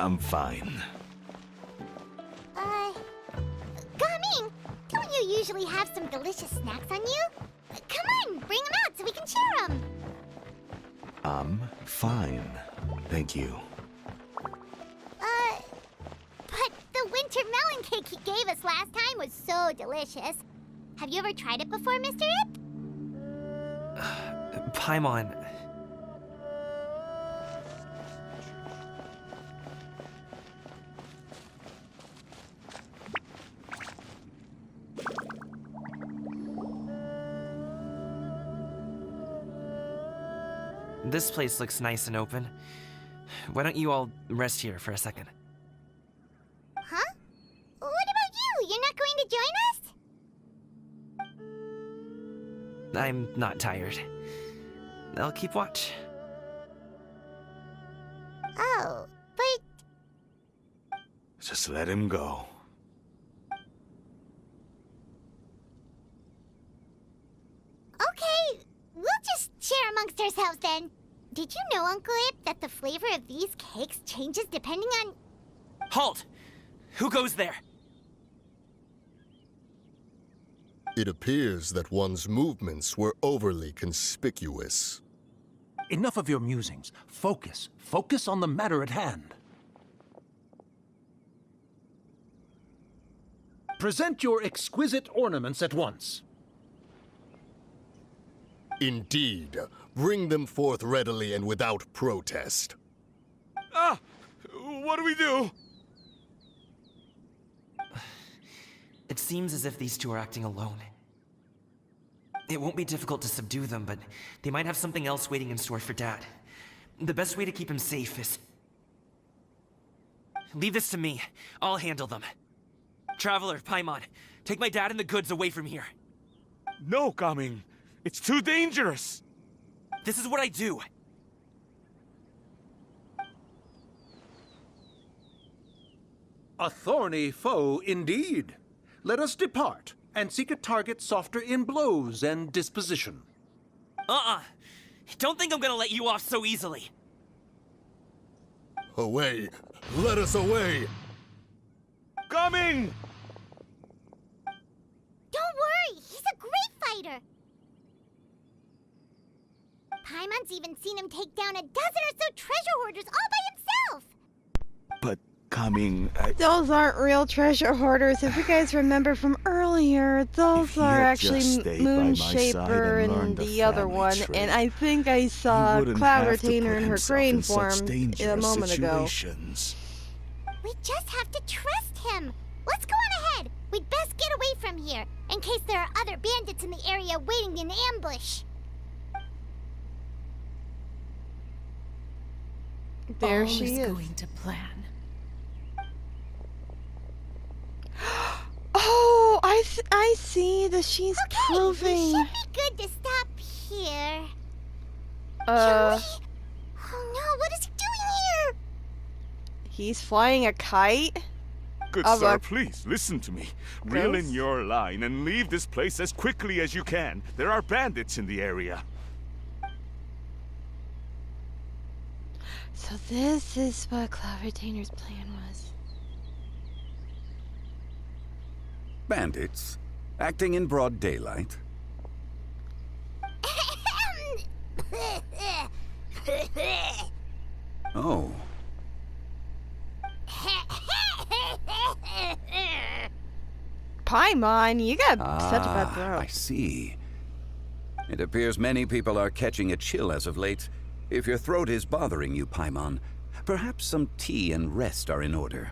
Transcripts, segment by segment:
I'm fine. Gaming, don't you usually have some delicious snacks on you? Come on, bring them out so we can share them. I'm fine. Thank you. But the winter melon cake he gave us last time was so delicious. Have you ever tried it before, Mr. Ip? Paimon. This place looks nice and open. Why don't you all rest here for a second? Huh? What about you? You're not going to join us? I'm not tired. I'll keep watch. Oh, but... Just let him go. Okay, we'll just share amongst ourselves then. Did you know, Uncle Ip, that the flavor of these cakes changes depending on... Halt! Who goes there? It appears that one's movements were overly conspicuous. Enough of your musings. Focus. Focus on the matter at hand. Present your exquisite ornaments at once. Indeed. Bring them forth readily and without protest. Ah! What do we do? It seems as if these two are acting alone. It won't be difficult to subdue them, but they might have something else waiting in store for Dad. The best way to keep him safe is... Leave this to me. I'll handle them. Traveler, Paimon, take my dad and the goods away from here. No, Gaming. It's too dangerous. This is what I do. A thorny foe indeed. Let us depart and seek a target softer in blows and disposition. Don't think I'm gonna let you off so easily. Away! Let us away! Gaming! Don't worry, he's a great fighter. Paimon's even seen him take down a dozen or so treasure hoarders all by himself. But Gaming, Those aren't real treasure hoarders. If you guys remember from earlier, those If he are had actually just stayed by my side Moonshaper and learned and the the other family one. trait, And I think I saw wouldn't Cloud have to Retainer put in her himself crane in such form a dangerous moment ago. situations. We just have to trust him. Let's go on ahead. We'd best get away from here, in case there are other bandits in the area waiting in ambush. There All she is is. going to plan. Oh, I see that she's Okay, proving. we should be good to stop here. Uh, Shall we? Oh no, what is he doing here? he's flying a kite. Good Oh, sir, look. please listen to me. Reel in Ghost? your line and leave this place as quickly as you can. There are bandits in the area. So this is what Cloud Retainer's plan was. Bandits? Acting in broad daylight? Oh, Paimon, you got such a bad I throat. see. It appears many people are catching a chill as of late. If your throat is bothering you, Paimon, perhaps some tea and rest are in order.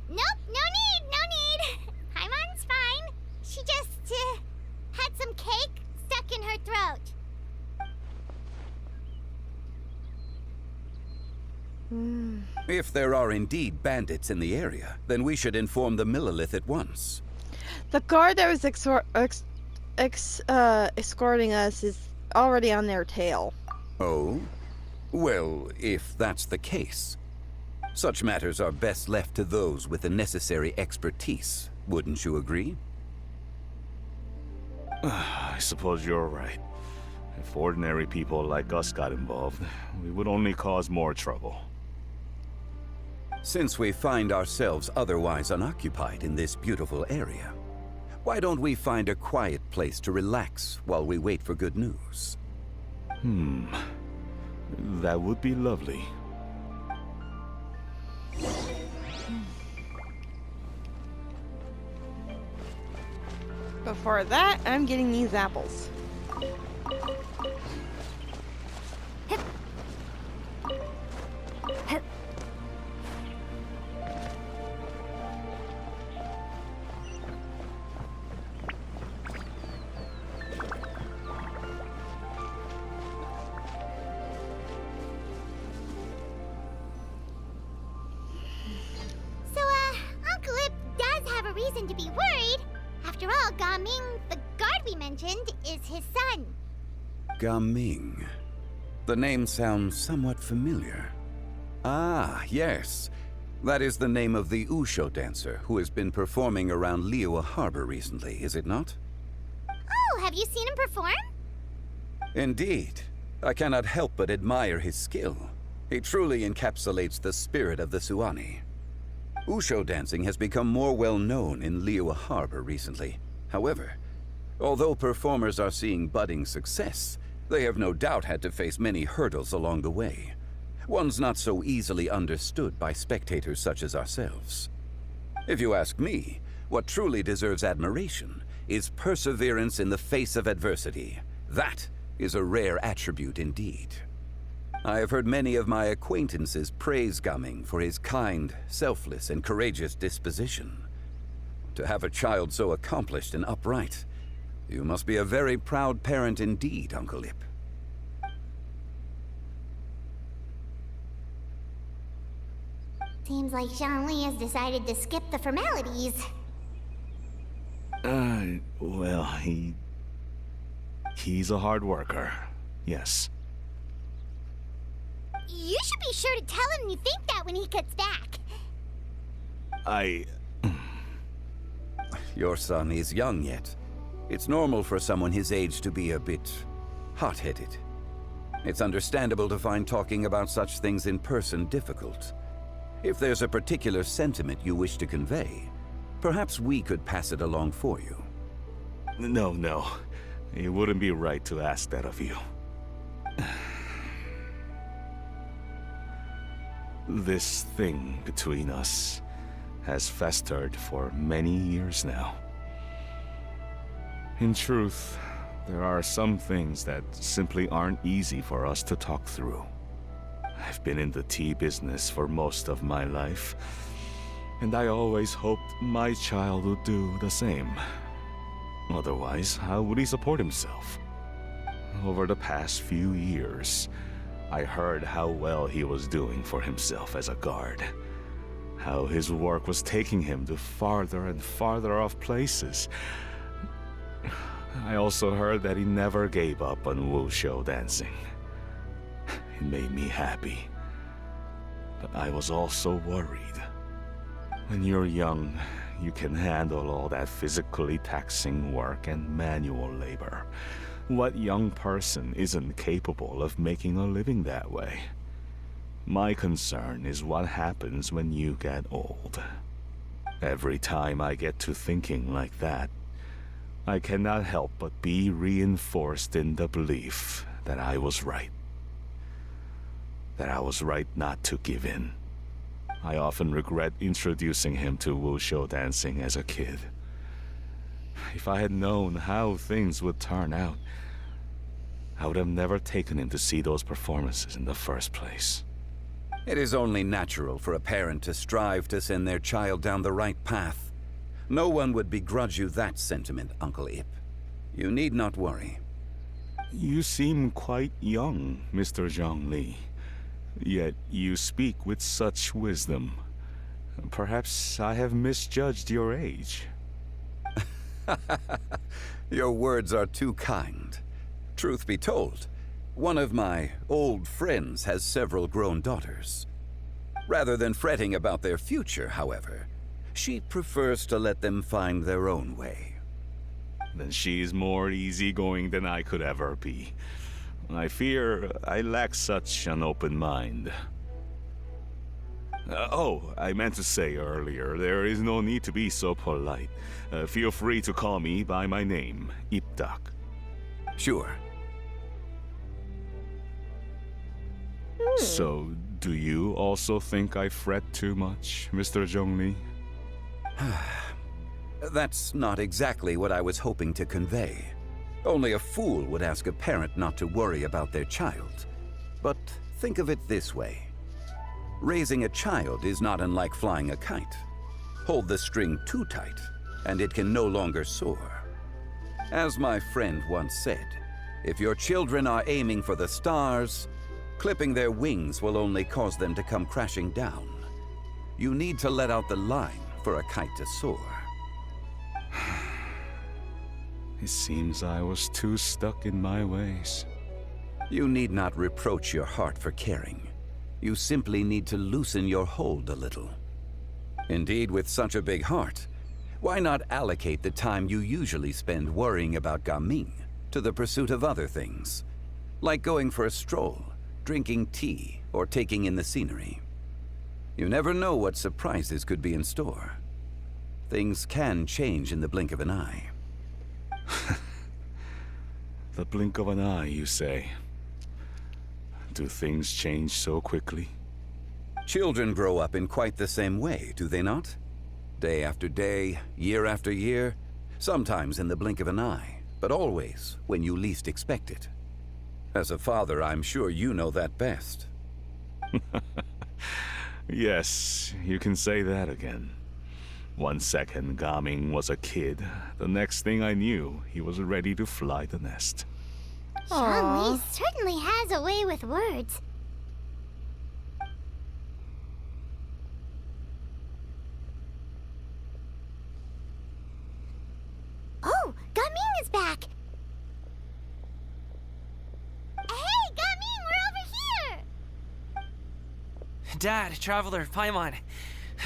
Nope, no need. Paimon's fine. She just, had some cake stuck in her throat. If there are indeed bandits in the area, then we should inform the Millilith at once. The guard that was escorting us is already on their tail. Oh? Well, if that's the case, such matters are best left to those with the necessary expertise. Wouldn't you agree? I suppose you're right. If ordinary people like us got involved, we would only cause more trouble. Since we find ourselves otherwise unoccupied in this beautiful area, why don't we find a quiet place to relax while we wait for good news? That would be lovely. Before that, I'm getting these apples. Uncle Ip does have a reason to be worried. After all, Gaming, the guard we mentioned, is his son. Gaming. The name sounds somewhat familiar. Ah, yes. That is the name of the Usho dancer who has been performing around Liyue Harbor recently, is it not? Oh, have you seen him perform? Indeed. I cannot help but admire his skill. He truly encapsulates the spirit of the Suani. Usho dancing has become more well known in Liyue Harbor recently. However, although performers are seeing budding success, they have no doubt had to face many hurdles along the way. Ones not so easily understood by spectators such as ourselves. If you ask me, what truly deserves admiration is perseverance in the face of adversity. That is a rare attribute indeed. I have heard many of my acquaintances praise Gaming for his kind, selfless, and courageous disposition. To have a child so accomplished and upright, you must be a very proud parent indeed, Uncle Ip. Seems like Zhongli has decided to skip the formalities. Well, he's a hard worker. Yes. You should be sure to tell him you think that when he gets back. Your son is young yet. It's normal for someone his age to be a bit hot-headed. It's understandable to find talking about such things in person difficult. If there's a particular sentiment you wish to convey, perhaps we could pass it along for you. No. It wouldn't be right to ask that of you. This thing between us has festered for many years now. In truth, there are some things that simply aren't easy for us to talk through. I've been in the tea business for most of my life, and I always hoped my child would do the same. Otherwise, how would he support himself? Over the past few years, I heard how well he was doing for himself as a guard. How his work was taking him to farther and farther off places. I also heard that he never gave up on wushu dancing. It made me happy. But I was also worried. When you're young, you can handle all that physically taxing work and manual labor. What young person isn't capable of making a living that way? My concern is what happens when you get old. Every time I get to thinking like that, I cannot help but be reinforced in the belief that I was right. That I was right not to give in. I often regret introducing him to wushu dancing as a kid. If I had known how things would turn out, I would have never taken him to see those performances in the first place. It is only natural for a parent to strive to send their child down the right path. No one would begrudge you that sentiment, Uncle Ip. You need not worry. You seem quite young, Mr. Zhongli. Yet you speak with such wisdom. Perhaps I have misjudged your age. Your words are too kind. Truth be told, one of my old friends has several grown daughters. Rather than fretting about their future, however, she prefers to let them find their own way. Then she's more easygoing than I could ever be. I fear I lack such an open mind. Oh, I meant to say earlier, there is no need to be so polite. Feel free to call me by my name, Iptak. Sure. So, do you also think I fret too much, Mr. Zhongli? That's not exactly what I was hoping to convey. Only a fool would ask a parent not to worry about their child. But think of it this way. Raising a child is not unlike flying a kite. Hold the string too tight, and it can no longer soar. As my friend once said, if your children are aiming for the stars, clipping their wings will only cause them to come crashing down. You need to let out the line for a kite to soar. It seems I was too stuck in my ways. You need not reproach your heart for caring. You simply need to loosen your hold a little. Indeed, with such a big heart, why not allocate the time you usually spend worrying about Gaming to the pursuit of other things, like going for a stroll, drinking tea, or taking in the scenery? You never know what surprises could be in store. Things can change in the blink of an eye. The blink of an eye, you say? Do things change so quickly? Children grow up in quite the same way, do they not? Day after day, year after year, sometimes in the blink of an eye, but always when you least expect it. As a father, I'm sure you know that best. Yes, you can say that again. 1 second, Gaming was a kid. The next thing I knew, he was ready to fly the nest. Zhongli certainly has a way with words. Oh, Gaming is back! Hey, Gaming, we're over here! Dad, Traveler, Paimon.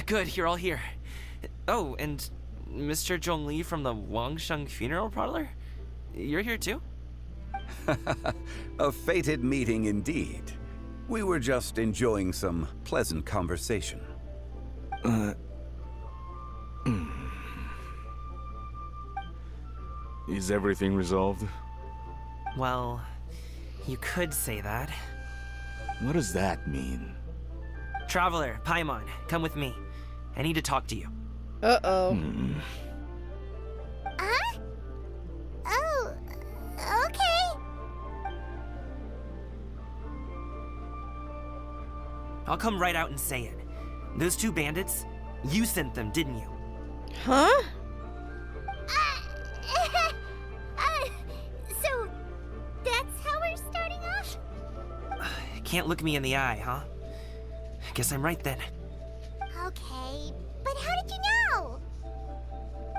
Good, you're all here. Oh, and Mr. Zhongli from the Wangsheng Funeral Parlor? You're here too? A fated meeting indeed. We were just enjoying some pleasant conversation. Is everything resolved? Well, you could say that. What does that mean? Traveler, Paimon, come with me. I need to talk to you. Uh-oh. Huh? Oh, okay. I'll come right out and say it. Those two bandits, you sent them, didn't you? Huh? So, that's how we're starting off? Can't look me in the eye, huh? Guess I'm right then. Okay, but how did you know?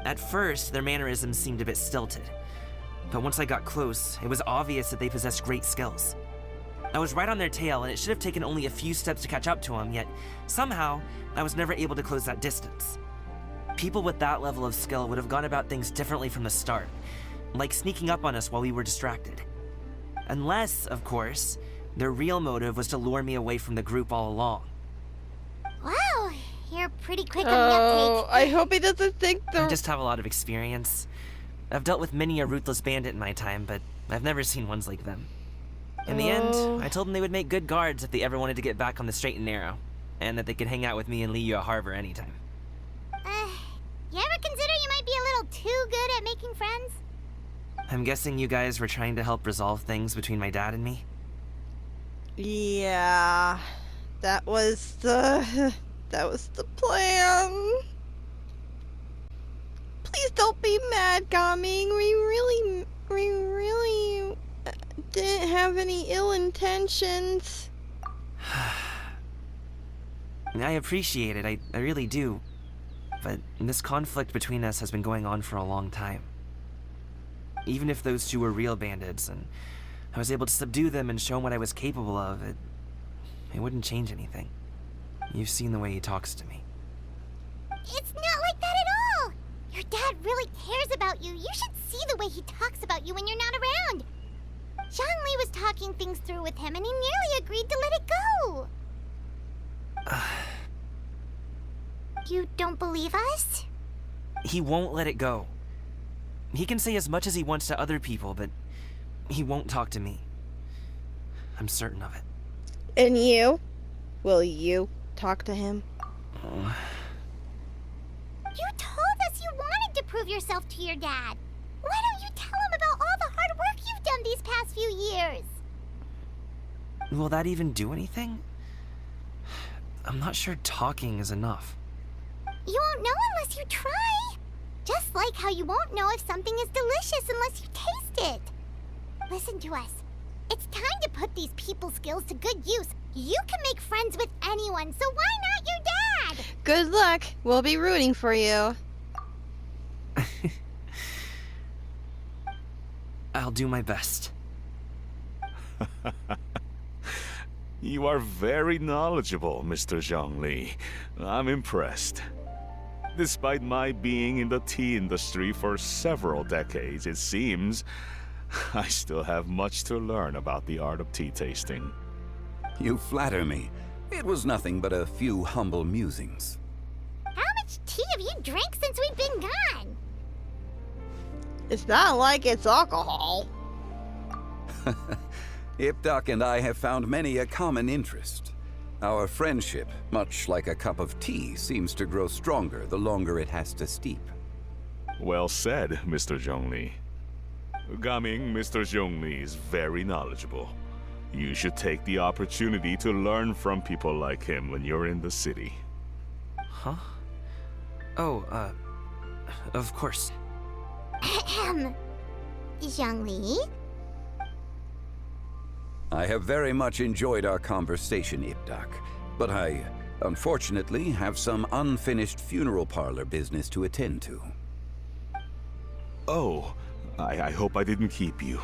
At first, their mannerisms seemed a bit stilted. But once I got close, it was obvious that they possessed great skills. I was right on their tail, and it should have taken only a few steps to catch up to them, yet somehow, I was never able to close that distance. People with that level of skill would have gone about things differently from the start, like sneaking up on us while we were distracted. Unless, of course, their real motive was to lure me away from the group all along. Wow, you're pretty quick on the Oh, uptake. I hope he doesn't think I the... just have a lot of experience. I've dealt with many a ruthless bandit in my time, but I've never seen ones like them. In the end, I told them they would make good guards if they ever wanted to get back on the straight and narrow, and that they could hang out with me in Liyue Harbor anytime. You ever consider you might be a little too good at making friends? I'm guessing you guys were trying to help resolve things between my dad and me? Yeah, that was the plan. Please don't be mad, Gaming. We really didn't have any ill intentions. I appreciate it, I really do. But this conflict between us has been going on for a long time. Even if those two were real bandits, and I was able to subdue them and show him what I was capable of, it wouldn't change anything. You've seen the way he talks to me. It's not like that at all! Your dad really cares about you. You should see the way he talks about you when you're not around. Zhongli was talking things through with him, and he nearly agreed to let it go. You don't believe us? He won't let it go. He can say as much as he wants to other people, but he won't talk to me. I'm certain of it. And you? Will you talk to him? You told us you wanted to prove yourself to your dad. Why don't you tell him about all the hard work you've done these past few years? Will that even do anything? I'm not sure talking is enough. You won't know unless you try. Just like how you won't know if something is delicious unless you taste it. Listen to us. It's time to put these people skills to good use. You can make friends with anyone, so why not your dad? Good luck. We'll be rooting for you. I'll do my best. You are very knowledgeable, Mr. Zhongli. I'm impressed. Despite my being in the tea industry for several decades, it seems I still have much to learn about the art of tea tasting. You flatter me. It was nothing but a few humble musings. How much tea have you drank since we've been gone? It's not like it's alcohol. Ipdak and I have found many a common interest. Our friendship, much like a cup of tea, seems to grow stronger the longer it has to steep. Well said, Mr. Zhongli. Gaming, Mr. Zhongli is very knowledgeable. You should take the opportunity to learn from people like him when you're in the city. Huh? Oh, of course. Ahem. Zhongli? I have very much enjoyed our conversation, Ipdak, but I, unfortunately, have some unfinished funeral parlor business to attend to. Oh, I hope I didn't keep you.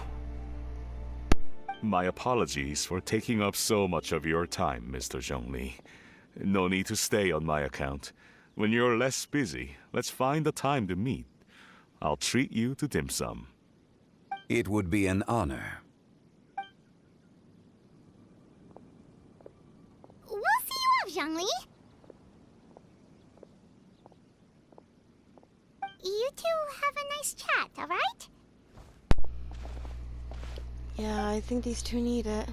My apologies for taking up so much of your time, Mr. Zhongli. No need to stay on my account. When you're less busy, let's find a time to meet. I'll treat you to dim sum. It would be an honor. We'll see you off, Zhongli. You two have a nice chat, alright? Yeah, I think these two need it.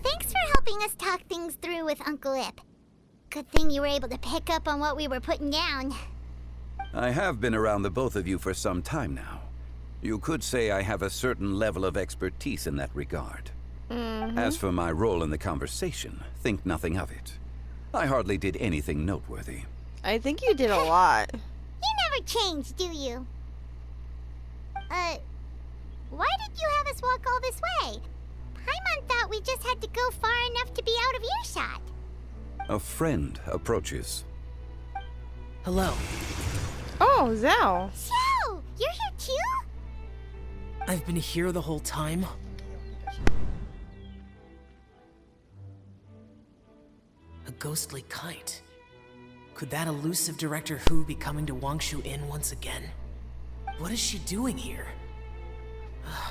Thanks for helping us talk things through with Uncle Ip. Good thing you were able to pick up on what we were putting down. I have been around the both of you for some time now. You could say I have a certain level of expertise in that regard. As for my role in the conversation, think nothing of it. I hardly did anything noteworthy. I think you did a lot. You never change, do you? Why did you have us walk all this way? Paimon thought we just had to go far enough to be out of earshot. A friend approaches. Hello. Oh, Zhao. So, you're here too? I've been here the whole time. A ghostly kite. Could that elusive Director Hu be coming to Wangshu Inn once again? What is she doing here?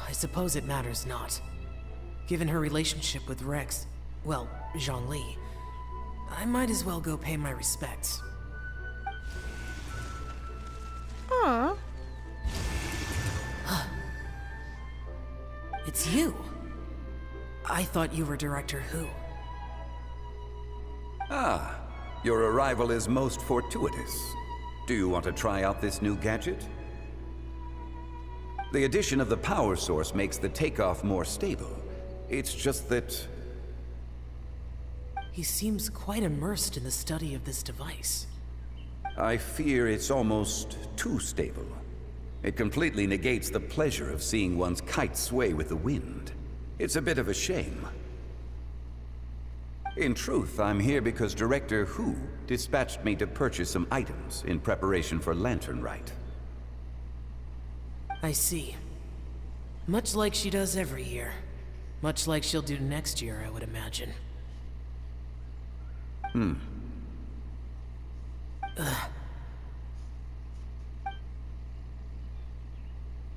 I suppose it matters not. Given her relationship with Rex, well, Zhongli, I might as well go pay my respects. Aw. It's you. I thought you were Director Hu. Ah, your arrival is most fortuitous. Do you want to try out this new gadget? The addition of the power source makes the takeoff more stable. It's just that... He seems quite immersed in the study of this device. I fear it's almost too stable. It completely negates the pleasure of seeing one's kite sway with the wind. It's a bit of a shame. In truth, I'm here because Director Hu dispatched me to purchase some items in preparation for Lantern Rite. I see. Much like she does every year. Much like she'll do next year, I would imagine.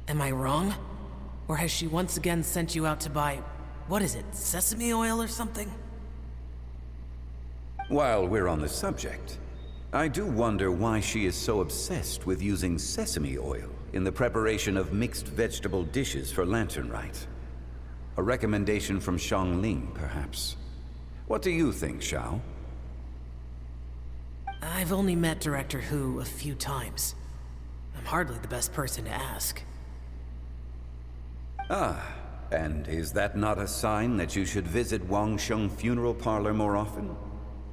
Am I wrong? Or has she once again sent you out to buy, what is it, sesame oil or something? While we're on the subject, I do wonder why she is so obsessed with using sesame oil in the preparation of mixed vegetable dishes for Lantern Rite. A recommendation from Xiangling, perhaps. What do you think, Xiao? I've only met Director Hu a few times. I'm hardly the best person to ask. Ah, and is that not a sign that you should visit Wangsheng Funeral Parlor more often?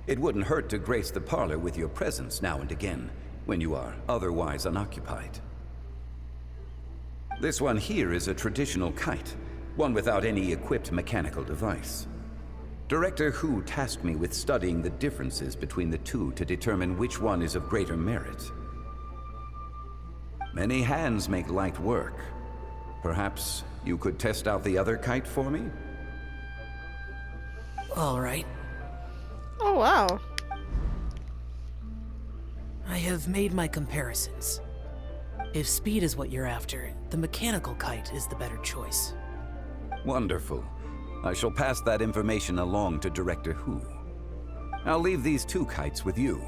It wouldn't hurt to grace the parlor with your presence now and again, when you are otherwise unoccupied. This one here is a traditional kite, one without any equipped mechanical device. Director Hu tasked me with studying the differences between the two to determine which one is of greater merit. Many hands make light work. Perhaps you could test out the other kite for me? All right. Oh, wow. I have made my comparisons. If speed is what you're after, the mechanical kite is the better choice. Wonderful. I shall pass that information along to Director Hu. I'll leave these two kites with you.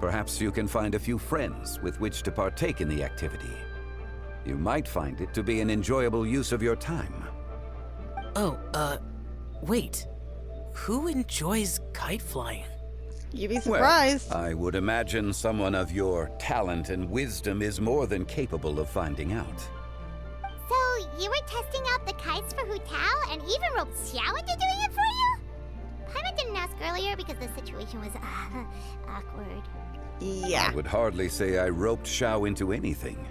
Perhaps you can find a few friends with which to partake in the activity. You might find it to be an enjoyable use of your time. Oh, wait. Who enjoys kite flying? You'd be surprised. Well, I would imagine someone of your talent and wisdom is more than capable of finding out. So, you were testing out the kites for Hu Tao and even roped Xiao into doing it for you? Paimon didn't ask earlier because the situation was, awkward. Yeah. I would hardly say I roped Xiao into anything.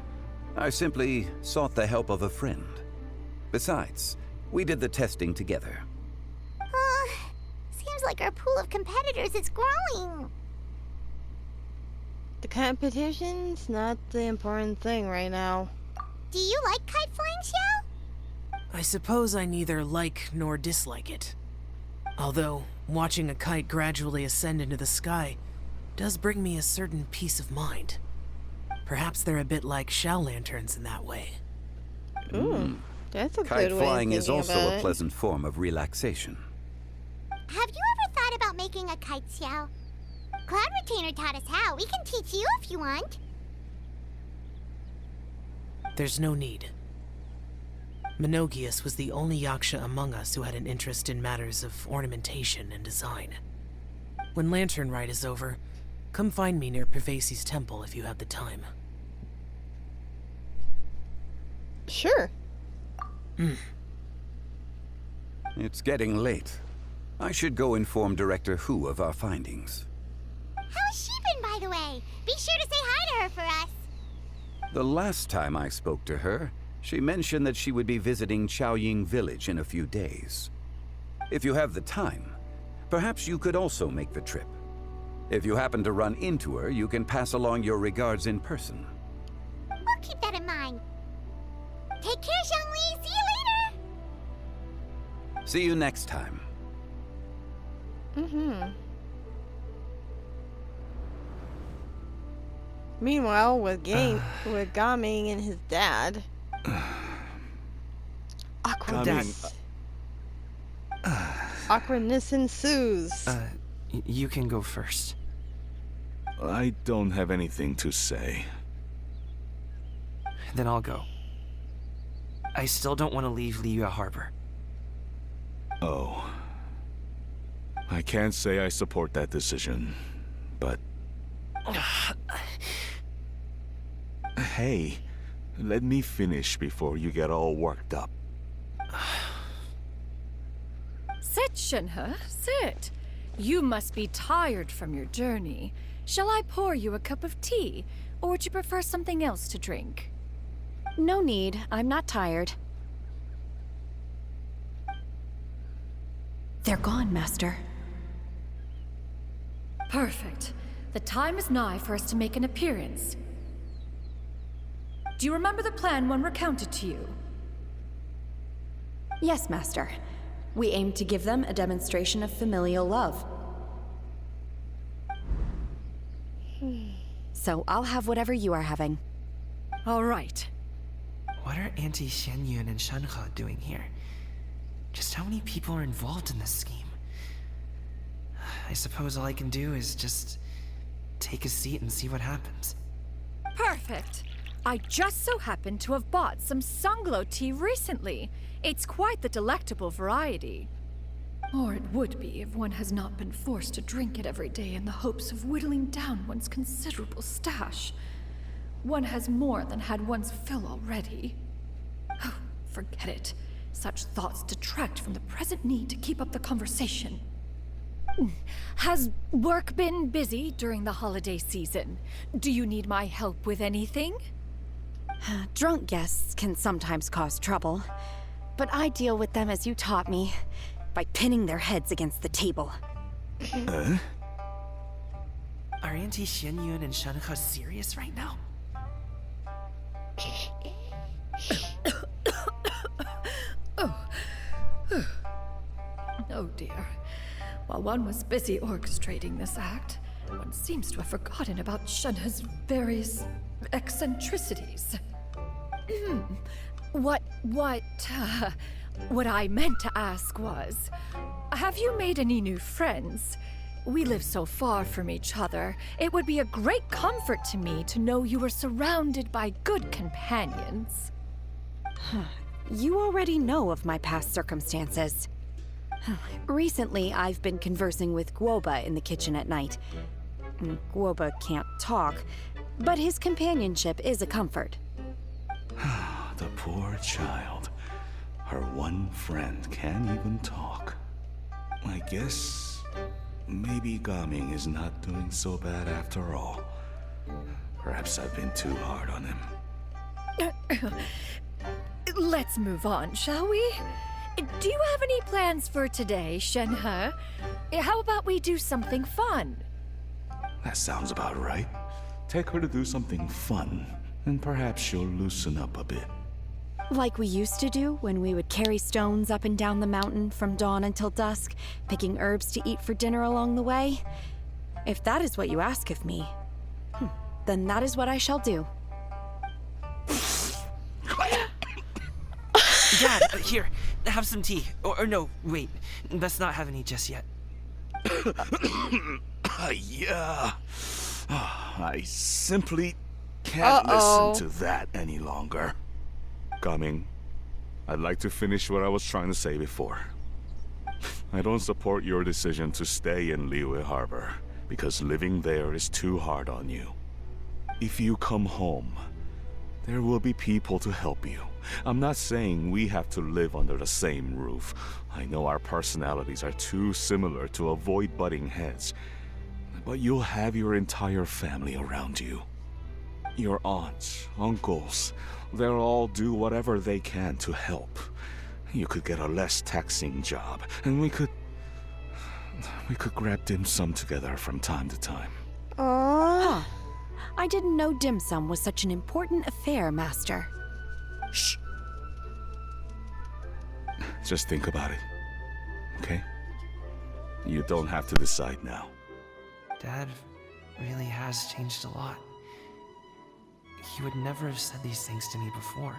I simply sought the help of a friend. Besides, we did the testing together. Seems like our pool of competitors is growing. The competition's not the important thing right now. Do you like kite flying, Xiao? I suppose I neither like nor dislike it. Although, watching a kite gradually ascend into the sky does bring me a certain peace of mind. Perhaps they're a bit like Xiao lanterns in that way. Ooh, that's a Kite good way flying of is thinking also about a it. pleasant form of relaxation. Have you ever thought about making a kite, Xiao? Cloud Retainer taught us how. We can teach you if you want. There's no need. Menogius was the only Yaksha among us who had an interest in matters of ornamentation and design. When Lantern Rite is over, come find me near Pervasi's temple if you have the time. Sure. It's getting late. I should go inform Director Hu of our findings. How's she been, by the way? Be sure to say hi to her for us. The last time I spoke to her, she mentioned that she would be visiting Chaoying Village in a few days. If you have the time, perhaps you could also make the trip. If you happen to run into her, you can pass along your regards in person. We'll keep that in mind. Take care, Xiangli. See you later. See you next time. Meanwhile, with Gaming and his dad. Awkwardness. Awkwardness ensues. You can go first. I don't have anything to say. Then I'll go. I still don't want to leave Liyue Harbor. Oh. I can't say I support that decision, but... Hey, let me finish before you get all worked up. Sit, Shenhe, sit. You must be tired from your journey. Shall I pour you a cup of tea, or would you prefer something else to drink? No need. I'm not tired. They're gone, Master. Perfect. The time is nigh for us to make an appearance. Do you remember the plan when recounted to you? Yes, Master. We aim to give them a demonstration of familial love. So I'll have whatever you are having. All right. What are Auntie Xianyun and Shenhe doing here? Just how many people are involved in this scheme? I suppose all I can do is just take a seat and see what happens. Perfect. I just so happen to have bought some Sunglow tea recently. It's quite the delectable variety. Or it would be if one has not been forced to drink it every day in the hopes of whittling down one's considerable stash. One has more than had one's fill already. Oh, forget it. Such thoughts detract from the present need to keep up the conversation. Has work been busy during the holiday season? Do you need my help with anything? Drunk guests can sometimes cause trouble, but I deal with them as you taught me, by pinning their heads against the table. Are Auntie Xianyun and Shenhe serious right now? Oh dear. While one was busy orchestrating this act, one seems to have forgotten about Shenhe's various eccentricities. What I meant to ask was, have you made any new friends? We live so far from each other, it would be a great comfort to me to know you were surrounded by good companions. You already know of my past circumstances. Recently, I've been conversing with Guoba in the kitchen at night. Guoba can't talk, but his companionship is a comfort. The poor child. Her one friend can't even talk. I guess maybe Gaming is not doing so bad after all. Perhaps I've been too hard on him. Let's move on, shall we? Do you have any plans for today, Shenhe? How about we do something fun? That sounds about right. Take her to do something fun, and perhaps she'll loosen up a bit. Like we used to do when we would carry stones up and down the mountain from dawn until dusk, picking herbs to eat for dinner along the way? If that is what you ask of me, then that is what I shall do. Dad, here, have some tea. Or no, wait, let's not have any just yet. Yeah. I simply can't listen to that any longer. Coming. I'd like to finish what I was trying to say before. I don't support your decision to stay in Liyue Harbor, because living there is too hard on you. If you come home, there will be people to help you. I'm not saying we have to live under the same roof. I know our personalities are too similar to avoid butting heads. But you'll have your entire family around you. Your aunts, uncles, they'll all do whatever they can to help. You could get a less taxing job, and we could grab dim sum together from time to time. Huh. I didn't know dim sum was such an important affair, Master. Shh. Just think about it, okay? You don't have to decide now. Dad really has changed a lot. He would never have said these things to me before.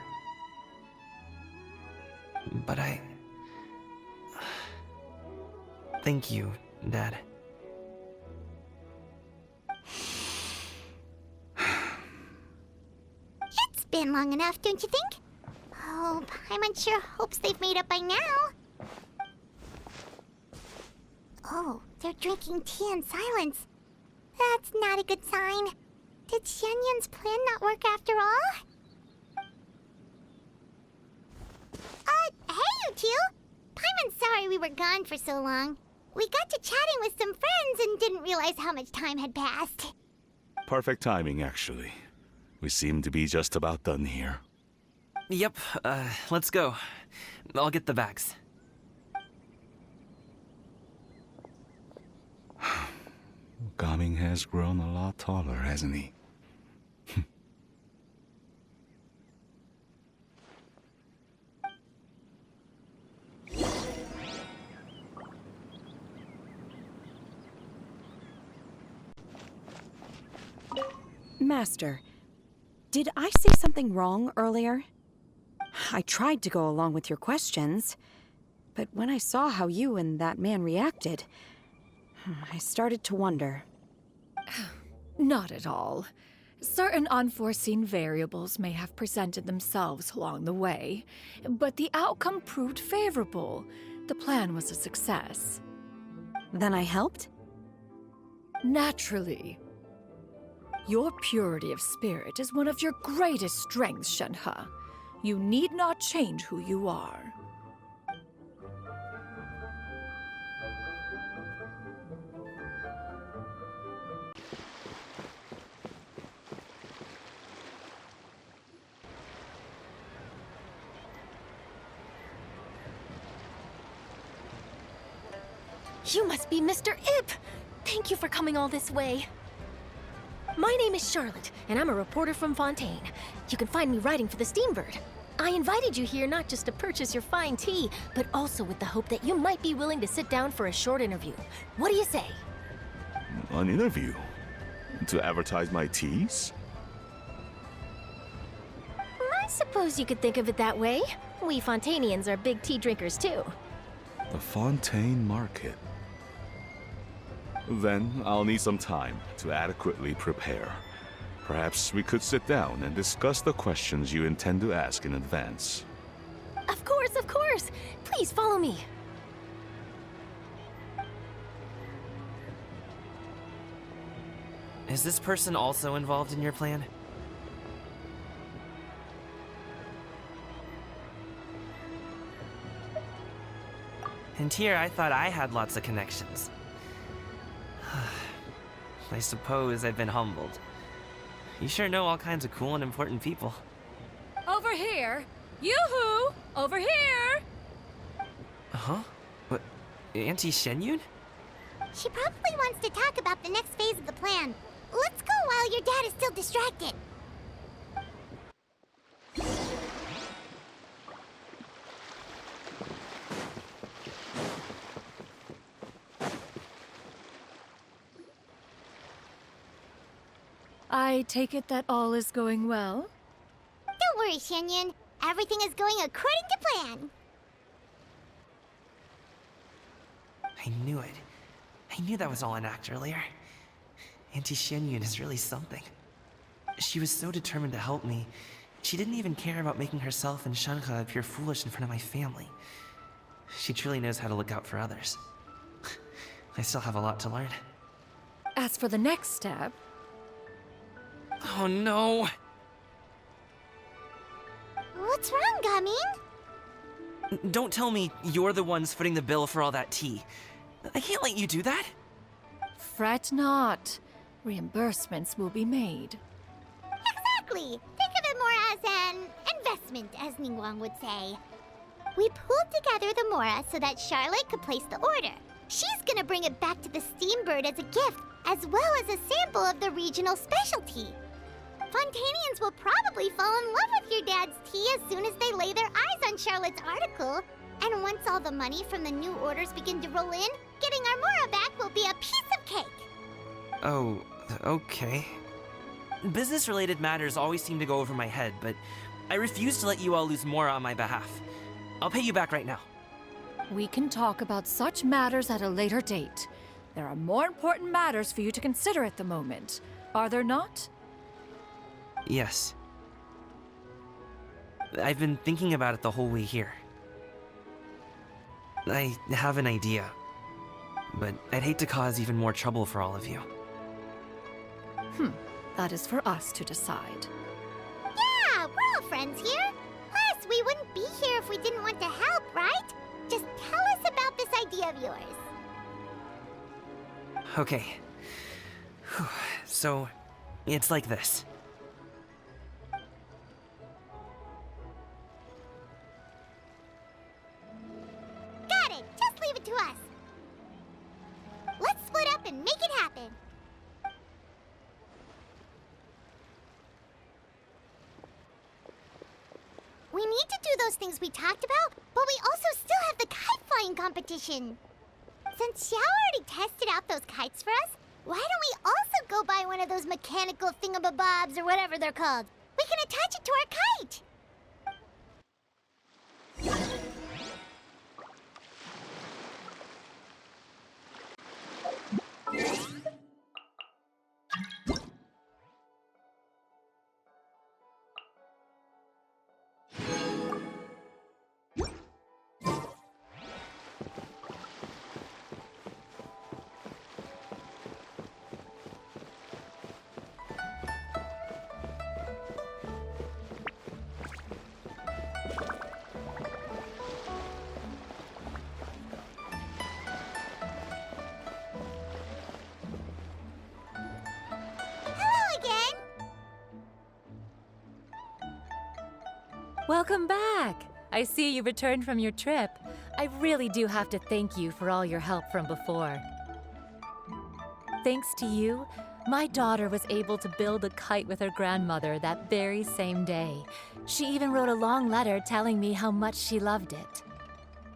But thank you, Dad. It's been long enough, don't you think? Oh, Paimon sure hopes they've made up by now. Oh, they're drinking tea in silence. That's not a good sign. Did Xianyun's plan not work after all? Hey you two! Paimon's sorry we were gone for so long. We got to chatting with some friends and didn't realize how much time had passed. Perfect timing, actually. We seem to be just about done here. Yep, let's go. I'll get the bags. Gaming has grown a lot taller, hasn't he? Master, did I say something wrong earlier? I tried to go along with your questions, but when I saw how you and that man reacted, I started to wonder. Not at all. Certain unforeseen variables may have presented themselves along the way, but the outcome proved favorable. The plan was a success. Then I helped? Naturally. Your purity of spirit is one of your greatest strengths, Shenhe. You need not change who you are. You must be Mr. Ip! Thank you for coming all this way. My name is Charlotte, and I'm a reporter from Fontaine. You can find me writing for the Steambird. I invited you here not just to purchase your fine tea, but also with the hope that you might be willing to sit down for a short interview. What do you say? An interview? To advertise my teas? I suppose you could think of it that way. We Fontainians are big tea drinkers, too. The Fontaine Market. Then I'll need some time to adequately prepare. Perhaps we could sit down and discuss the questions you intend to ask in advance. Of course, of course! Please follow me. Is this person also involved in your plan? And here I thought I had lots of connections. I suppose I've been humbled. You sure know all kinds of cool and important people. Over here! Yoo-hoo! Over here! Huh? What? Auntie Shenyun? She probably wants to talk about the next phase of the plan. Let's go while your dad is still distracted. I take it that all is going well? Don't worry, Shenyun. Everything is going according to plan. I knew it. I knew that was all an act earlier. Auntie Shenyun is really something. She was so determined to help me. She didn't even care about making herself and Shenhe appear foolish in front of my family. She truly knows how to look out for others. I still have a lot to learn. As for the next step... Oh no! What's wrong, Gamin? Don't tell me you're the ones footing the bill for all that tea. I can't let you do that. Fret not. Reimbursements will be made. Exactly. Think of it more as an investment, as Ningguang would say. We pulled together the Mora so that Charlotte could place the order. She's gonna bring it back to the Steambird as a gift, as well as a sample of the regional specialty. Fontainians will probably fall in love with your dad's tea as soon as they lay their eyes on Charlotte's article. And once all the money from the new orders begin to roll in, getting our Mora back will be a piece of cake. Oh, okay. Business-related matters always seem to go over my head, but I refuse to let you all lose more on my behalf. I'll pay you back right now. We can talk about such matters at a later date. There are more important matters for you to consider at the moment, are there not? Yes. I've been thinking about it the whole way here. I have an idea, but I'd hate to cause even more trouble for all of you. That is for us to decide. Yeah, we're all friends here. Plus, we wouldn't be here if we didn't want to help, right? Just tell us about this idea of yours. Okay. So, it's like this. Got it. Just leave it to us. Let's split up and make it happen. We need to do those things we talked about, but we also still have the kite flying competition. Since Xiao already tested out those kites for us, why don't we also should go buy one of those mechanical thingamabobs or whatever they're called. We can attach it to our kite. Welcome back! I see you returned from your trip. I really do have to thank you for all your help from before. Thanks to you, my daughter was able to build a kite with her grandmother that very same day. She even wrote a long letter telling me how much she loved it.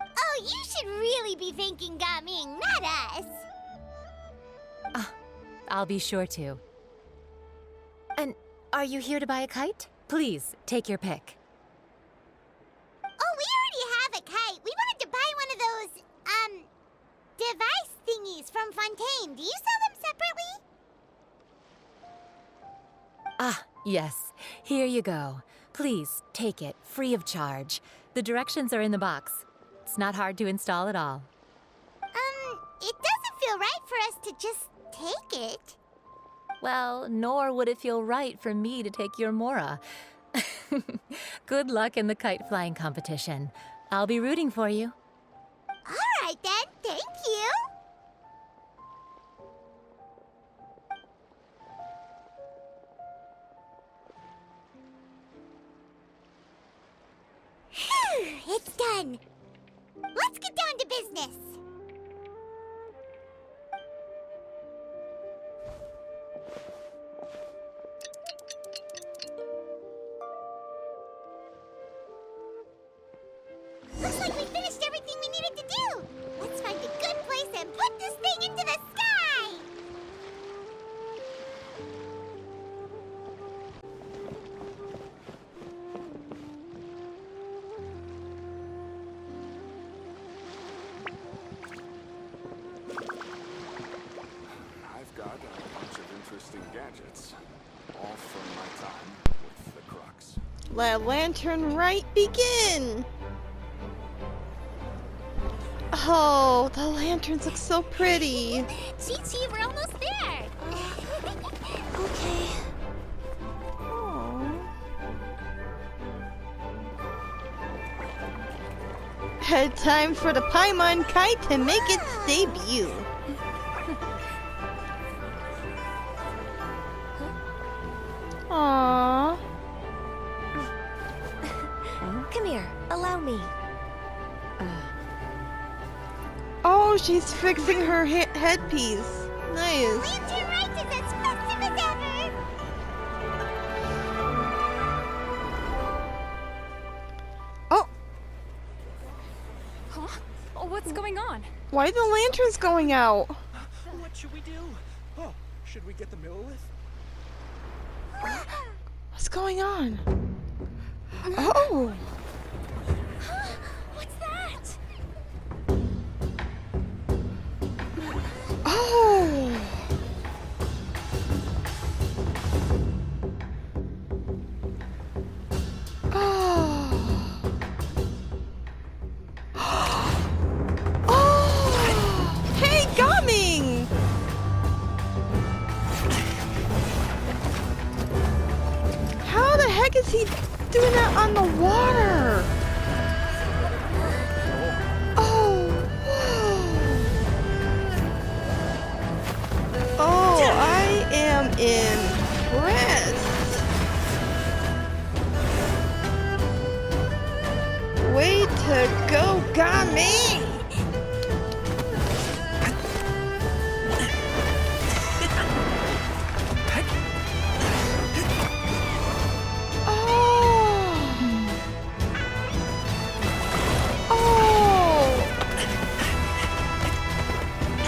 Oh, you should really be thanking Gaming, not us. I'll be sure to. And are you here to buy a kite? Please, take your pick. Oh, we already have a kite. We wanted to buy one of those, device thingies from Fontaine. Do you sell them separately? Ah, yes. Here you go. Please, take it, free of charge. The directions are in the box. It's not hard to install at all. It doesn't feel right for us to just take it. Well, nor would it feel right for me to take your Mora. Good luck in the kite flying competition. I'll be rooting for you. All right then, thank you. Phew, it's done. Let's get down to business. Looks like we finished everything we needed to do. Let's find a good place and put this thing into the sky. I've got a bunch of interesting gadgets, all from my time with the Crux. Let Lantern Rite begin! Oh, the lanterns look so pretty. Chi-Chi, we're almost there. Okay. Aww. Time for the Paimon kite to make its debut. Aww. Come here, allow me. Oh, she's fixing her headpiece. Nice. Lantern Rite is as festive as ever. Oh, Huh? Oh, what's going on? why are the lanterns going out? What should we do? Oh, should we get the Millilith? What's going on? Oh. What's that? Oh. Oh. Hey, Gaming! How the heck is he doing that on the water? Oh, whoa. Oh, I am impressed. Way to go, Gaming!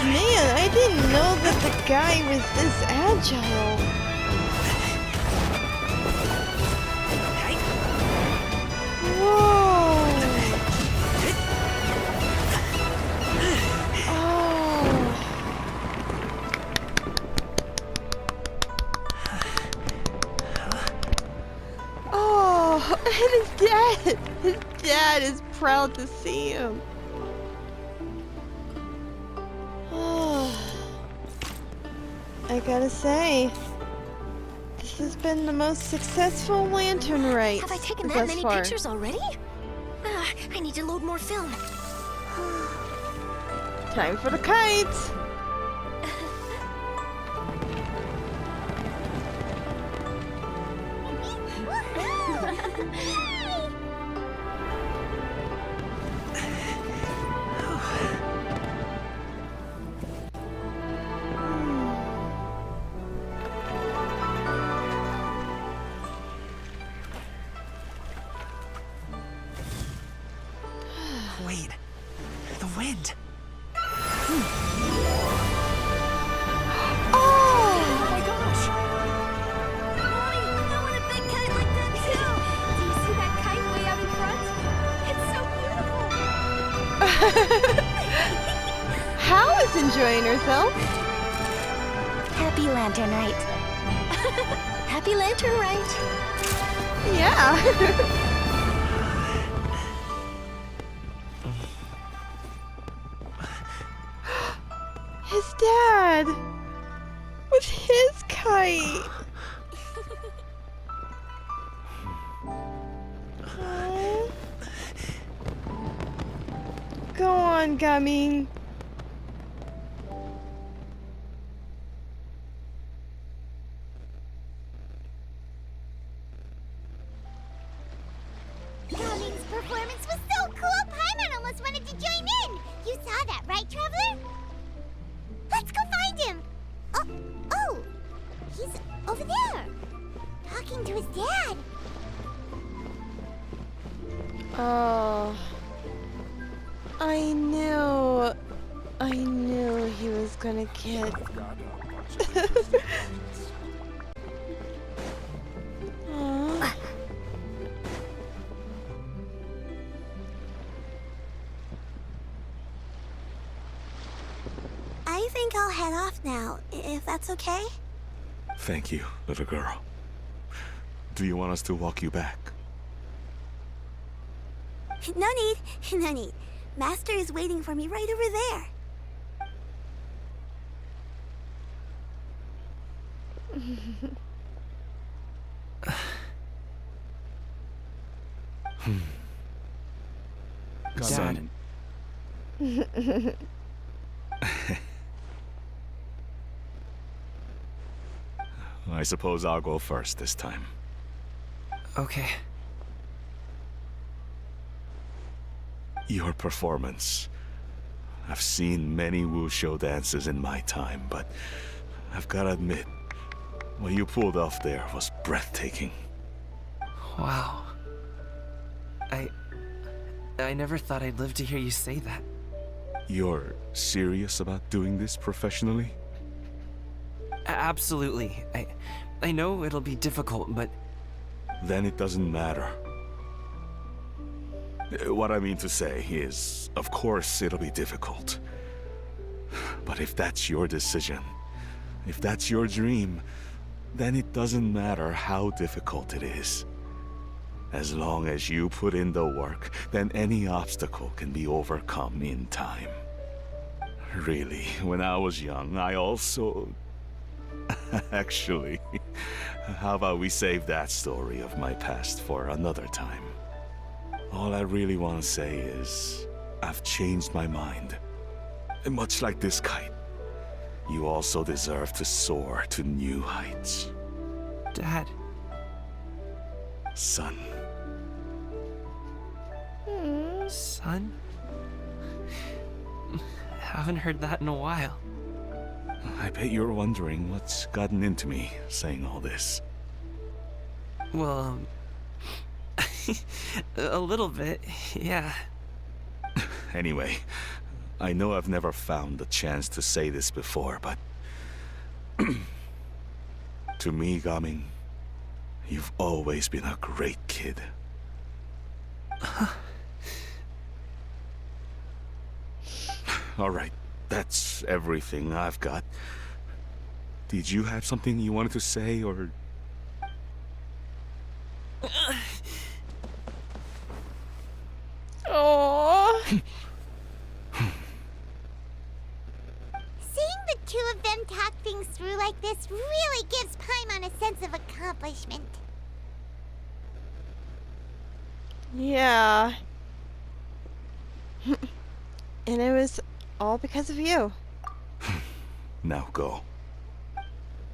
Man, I didn't know that the guy was this agile. Whoa! Oh, and his dad is proud to see him. I gotta say, this has been the most successful lantern rite Have I taken that thus many far. pictures already? I need to load more film. Time for the kites! Wait, the wind. Oh my gosh! Mommy, I want a big kite like that too! Do you see that kite way out in front? It's so beautiful! Hal is enjoying herself. Happy Lantern Rite. Happy Lantern Rite. Yeah. His dad with his kite. Aw. Go on, Gummy. Cummings' performance was so cool, Paimon almost wanted to join in. You saw that, right, Traveler? Let's go find him. Oh, he's over there, talking to his dad. Oh, I knew he was gonna get. I've got a bunch of interesting gadgets. Aw. I think I'll head off now, if that's okay. Thank you, little girl. Do you want us to walk you back? No need, no need. Master is waiting for me right over there. Dad. I suppose I'll go first this time. Okay. Your performance. I've seen many wushou dances in my time, but I've gotta admit, what you pulled off there was breathtaking. Wow. I never thought I'd live to hear you say that. You're serious about doing this professionally? Absolutely. I know it'll be difficult, but... Then it doesn't matter. What I mean to say is, of course it'll be difficult. But if that's your decision, if that's your dream, then it doesn't matter how difficult it is. As long as you put in the work, then any obstacle can be overcome in time. Really, when I was young, I also... Actually, how about we save that story of my past for another time? All I really want to say is, I've changed my mind. And much like this kite, you also deserve to soar to new heights. Dad. Son. Son? Haven't heard that in a while. I bet you're wondering what's gotten into me saying all this. Well, a little bit, yeah. Anyway, I know I've never found the chance to say this before, but To me, Gaming, you've always been a great kid. Alright, that's everything I've got. Did you have something you wanted to say, or... Oh. Seeing the two of them talk things through like this really gives Paimon a sense of accomplishment. Yeah. And it was all because of you. Now go.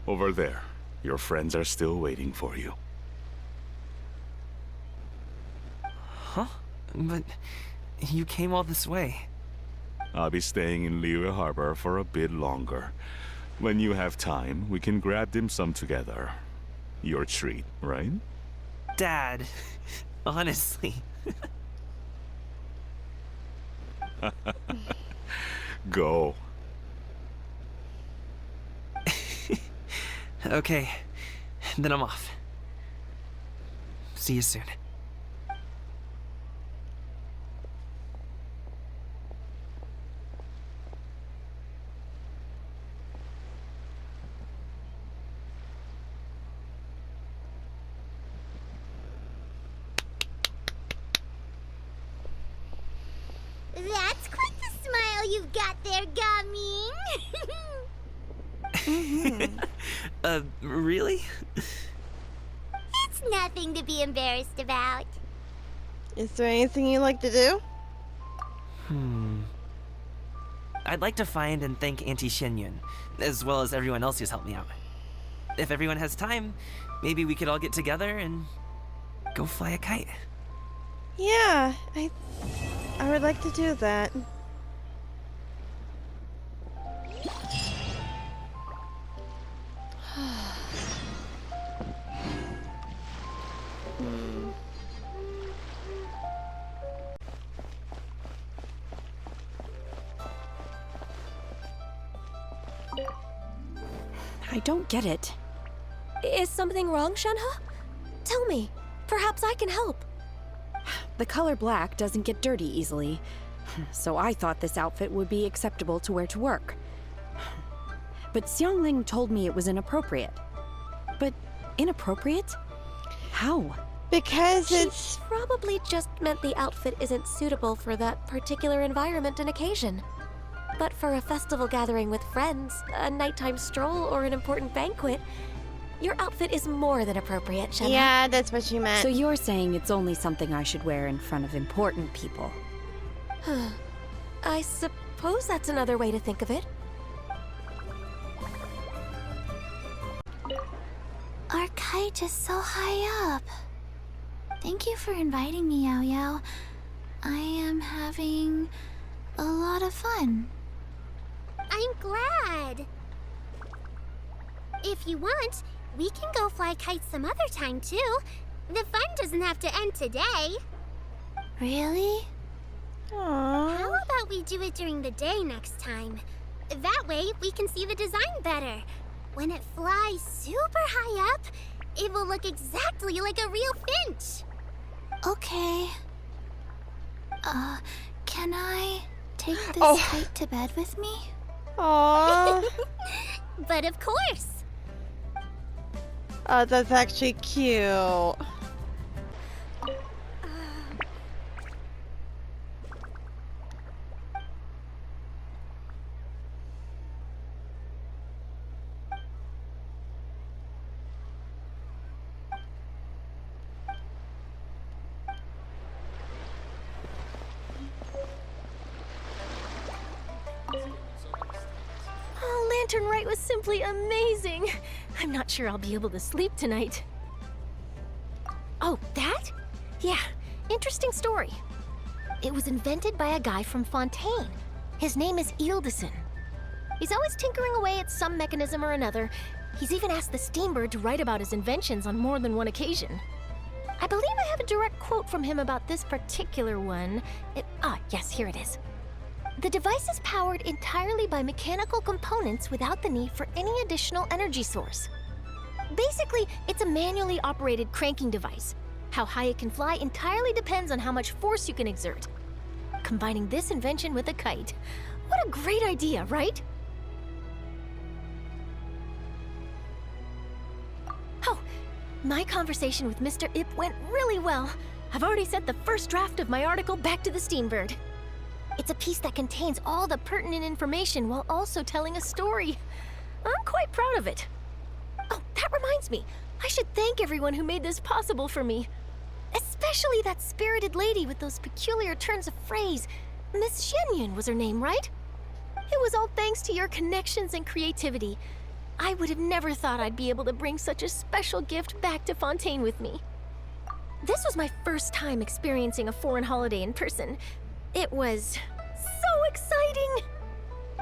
Over there. Your friends are still waiting for you. Huh? But you came all this way. I'll be staying in Liyue Harbor for a bit longer. When you have time, we can grab dim sum together. Your treat, right? Dad, honestly. Go. Okay, then I'm off. See you soon. That's quite the smile you've got there, Gaming. Really? It's nothing to be embarrassed about. Is there anything you like to do? I'd like to find and thank Auntie Xinyun, as well as everyone else who's helped me out. If everyone has time, maybe we could all get together and go fly a kite. Yeah, I would like to do that. I don't get it. Is something wrong, Shenhe? Tell me. Perhaps I can help. The color black doesn't get dirty easily, so I thought this outfit would be acceptable to wear to work. But Xiangling told me it was inappropriate. But inappropriate? How? Because it's... She probably just meant the outfit isn't suitable for that particular environment and occasion. But for a festival gathering with friends, a nighttime stroll, or an important banquet, your outfit is more than appropriate, Shenhe. Yeah, that's what she meant. So you're saying it's only something I should wear in front of important people? I suppose that's another way to think of it. Our kite is so high up. Thank you for inviting me, Yao Yao. I am having a lot of fun. I'm glad. If you want, we can go fly kites some other time, too. The fun doesn't have to end today. Really? Aww. How about we do it during the day next time? That way, we can see the design better. When it flies super high up, it will look exactly like a real finch. Okay. Can I take this kite to bed with me? Aww. But of course. Oh, that's actually cute. Oh, Lantern Rite was simply amazing. I'm not sure I'll be able to sleep tonight. Oh, that? Yeah, interesting story. It was invented by a guy from Fontaine. His name is Ildison. He's always tinkering away at some mechanism or another. He's even asked the Steambird to write about his inventions on more than one occasion. I believe I have a direct quote from him about this particular one. Yes, here it is. The device is powered entirely by mechanical components without the need for any additional energy source. Basically, it's a manually operated cranking device. How high it can fly entirely depends on how much force you can exert. Combining this invention with a kite. What a great idea, right? Oh, my conversation with Mr. Ip went really well. I've already sent the first draft of my article back to the Steambird. It's a piece that contains all the pertinent information while also telling a story. I'm quite proud of it. Oh, that reminds me. I should thank everyone who made this possible for me. Especially that spirited lady with those peculiar turns of phrase. Miss Xianyun was her name, right? It was all thanks to your connections and creativity. I would have never thought I'd be able to bring such a special gift back to Fontaine with me. This was my first time experiencing a foreign holiday in person. It was so exciting!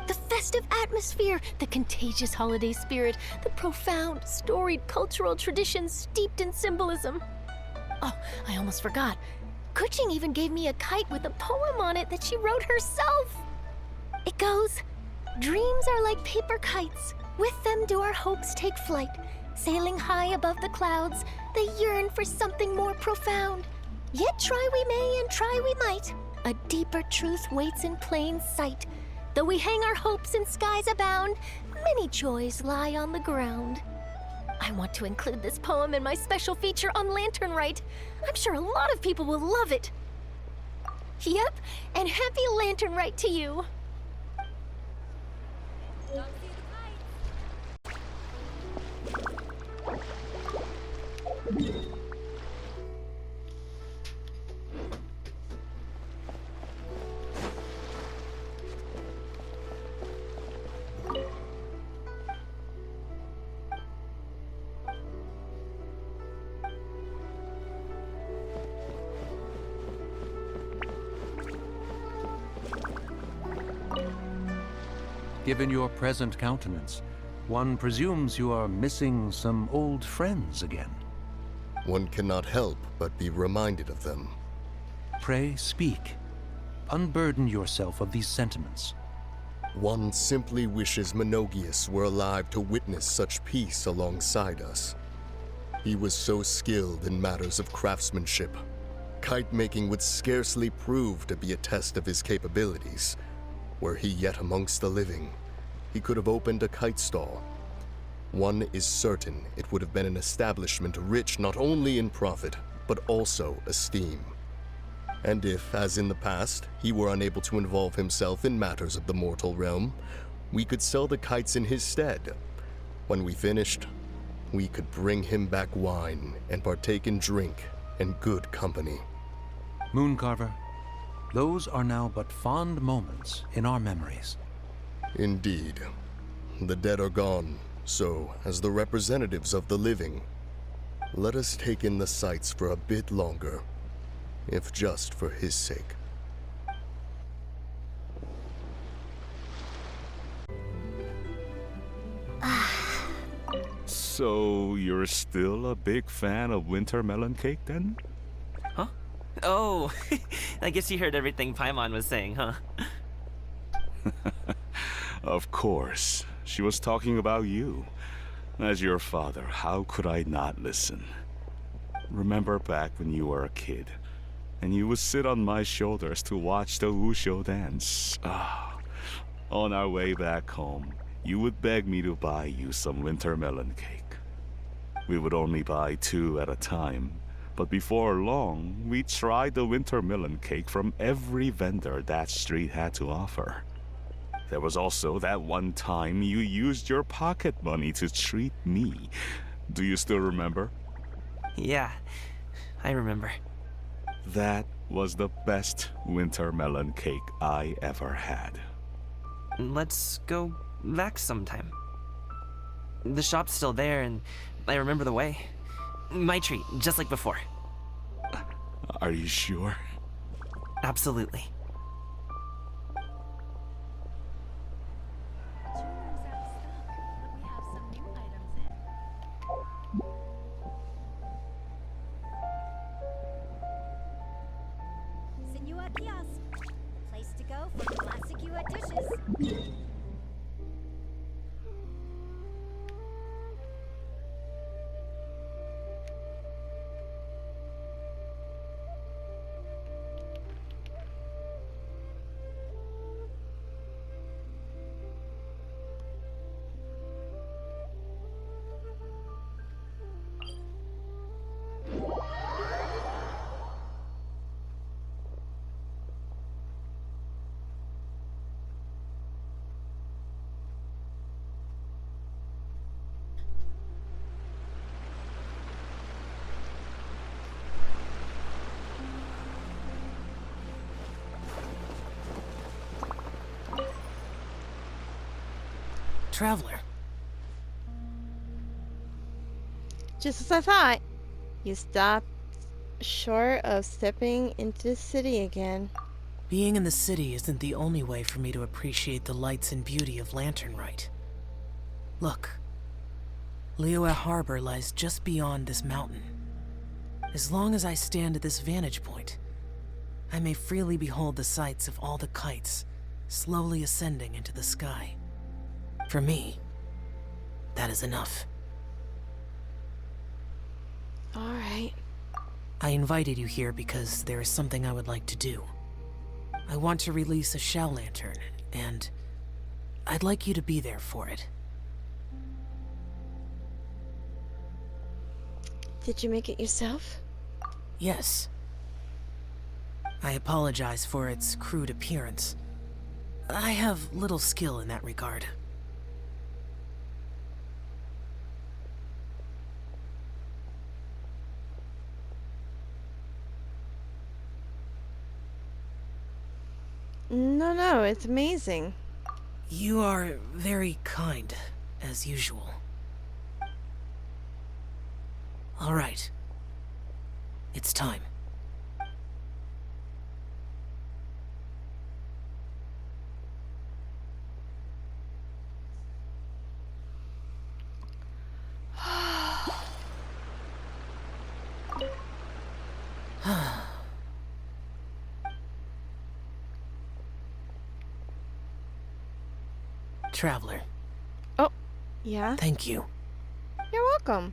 The festive atmosphere, the contagious holiday spirit, the profound, storied cultural traditions steeped in symbolism. Oh, I almost forgot. Kuching even gave me a kite with a poem on it that she wrote herself. It goes, "Dreams are like paper kites. With them do our hopes take flight. Sailing high above the clouds, they yearn for something more profound. Yet try we may and try we might. A deeper truth waits in plain sight. Though we hang our hopes in skies abound, many joys lie on the ground." I want to include this poem in my special feature on Lantern Rite. I'm sure a lot of people will love it. Yep, and happy Lantern Rite to you. Given your present countenance, one presumes you are missing some old friends again. One cannot help but be reminded of them. Pray speak. Unburden yourself of these sentiments. One simply wishes Menogius were alive to witness such peace alongside us. He was so skilled in matters of craftsmanship. Kite making would scarcely prove to be a test of his capabilities. Were he yet amongst the living, he could have opened a kite stall. One is certain it would have been an establishment rich not only in profit, but also esteem. And if, as in the past, he were unable to involve himself in matters of the mortal realm, we could sell the kites in his stead. When we finished, we could bring him back wine and partake in drink and good company. Mooncarver, those are now but fond moments in our memories. Indeed. The dead are gone, so, as the representatives of the living, let us take in the sights for a bit longer, if just for his sake. So, you're still a big fan of winter melon cake then? Huh? Oh, I guess you heard everything Paimon was saying, huh? Of course. She was talking about you. As your father, how could I not listen? Remember back when you were a kid, and you would sit on my shoulders to watch the Wushu dance. On our way back home, you would beg me to buy you some winter melon cake. We would only buy 2 at a time, but before long, we tried the winter melon cake from every vendor that street had to offer. There was also that one time you used your pocket money to treat me. Do you still remember? Yeah, I remember. That was the best winter melon cake I ever had. Let's go back sometime. The shop's still there, and I remember the way. My treat, just like before. Are you sure? Absolutely. Senua Kiosk. Place to go for classic you at dishes. Traveler. Just as I thought. You stopped short of stepping into the city again. Being in the city isn't the only way for me to appreciate the lights and beauty of Lantern Rite. Look. Liyue Harbor lies just beyond this mountain. As long as I stand at this vantage point, I may freely behold the sights of all the kites slowly ascending into the sky. For me, that is enough. All right. I invited you here because there is something I would like to do. I want to release a shell lantern, and I'd like you to be there for it. Did you make it yourself? Yes. I apologize for its crude appearance. I have little skill in that regard. No, it's amazing. You are very kind, as usual. All right. It's time. Traveler. Oh, yeah? Thank you. You're welcome.